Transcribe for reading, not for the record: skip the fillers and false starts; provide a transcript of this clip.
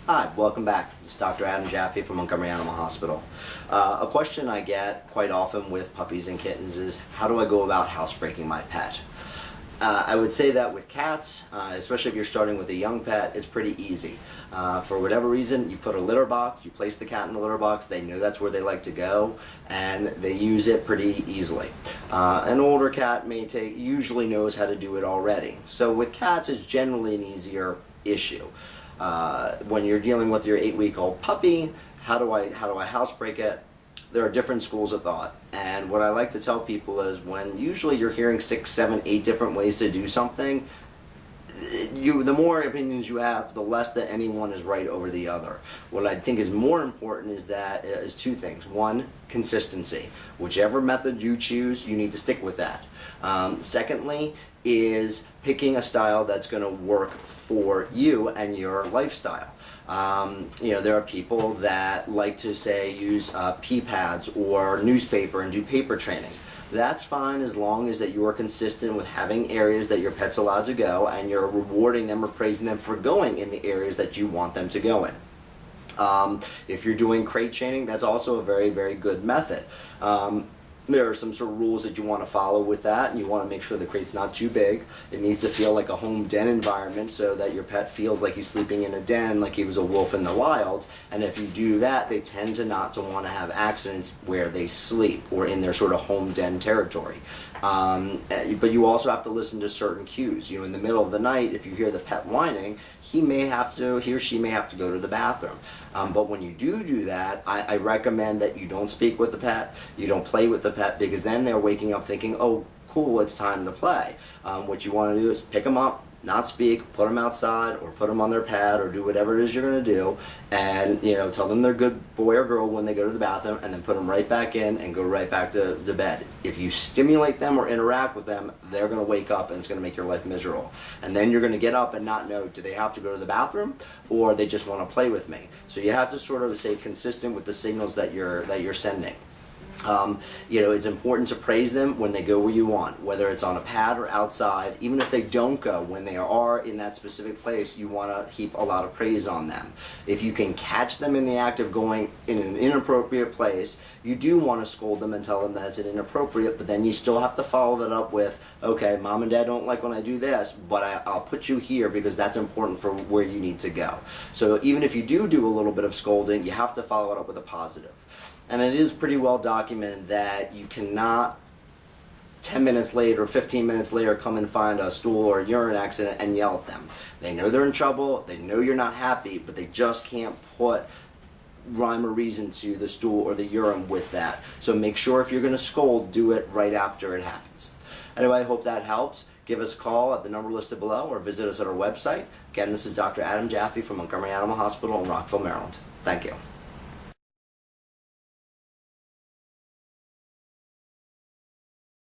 Hi, welcome back. It's Dr. Adam Jaffe from Montgomery Animal Hospital. A question I get quite often with puppies and kittens is, how do I go about housebreaking my pet? I would say that with cats, especially if you're starting with a young pet, it's pretty easy. For whatever reason, you put a litter box, you place the cat in the litter box, they know that's where they like to go, and they use it pretty easily. An older cat usually knows how to do it already. So with cats, it's generally an easier issue. When you're dealing with your 8-week-old puppy, how do I housebreak it? There are different schools of thought, and what I like to tell people is when usually you're hearing 6, 7, 8 different ways to do something, the more opinions you have, the less that anyone is right over the other. What I think is more important is two things. One, consistency. Whichever method you choose, you need to stick with that. Secondly, is picking a style that's going to work for you and your lifestyle. There are people that like to use pee pads or newspaper and do paper training. That's fine as long as that you are consistent with having areas that your pet's allowed to go and you're rewarding them or praising them for going in the areas that you want them to go in. If you're doing crate training, that's also a very, very good method. There are some sort of rules that you want to follow with that, and you want to make sure the crate's not too big. It needs to feel like a home den environment so that your pet feels like he's sleeping in a den, like he was a wolf in the wild. And if you do that, they tend to not to want to have accidents where they sleep or in their sort of home den territory. But you also have to listen to certain cues. In the middle of the night, if you hear the pet whining, he or she may have to go to the bathroom. But when you do that, I recommend that you don't speak with the pet, you don't play with the pet, because then they're waking up thinking, oh, cool, it's time to play. What you want to do is pick them up, not speak, put them outside, or put them on their pad, or do whatever it is you're going to do, and tell them they're a good boy or girl when they go to the bathroom, and then put them right back in and go right back to bed. If you stimulate them or interact with them, they're going to wake up and it's going to make your life miserable. And then you're going to get up and not know, do they have to go to the bathroom or they just want to play with me? So you have to sort of stay consistent with the signals that you're sending. It's important to praise them when they go where you want, whether it's on a pad or outside. Even if they don't go, when they are in that specific place, you want to heap a lot of praise on them. If you can catch them in the act of going in an inappropriate place, you do want to scold them and tell them that it's inappropriate, but then you still have to follow that up with, okay, mom and dad don't like when I do this, but I'll put you here because that's important for where you need to go. So even if you do a little bit of scolding, you have to follow it up with a positive. And it is pretty well documented that you cannot 10 minutes later or 15 minutes later come and find a stool or a urine accident and yell at them. They know they're in trouble, they know you're not happy, but they just can't put rhyme or reason to the stool or the urine with that. So make sure if you're going to scold, do it right after it happens. Anyway, I hope that helps. Give us a call at the number listed below or visit us at our website. Again, this is Dr. Adam Jaffe from Montgomery Animal Hospital in Rockville, Maryland. Thank you.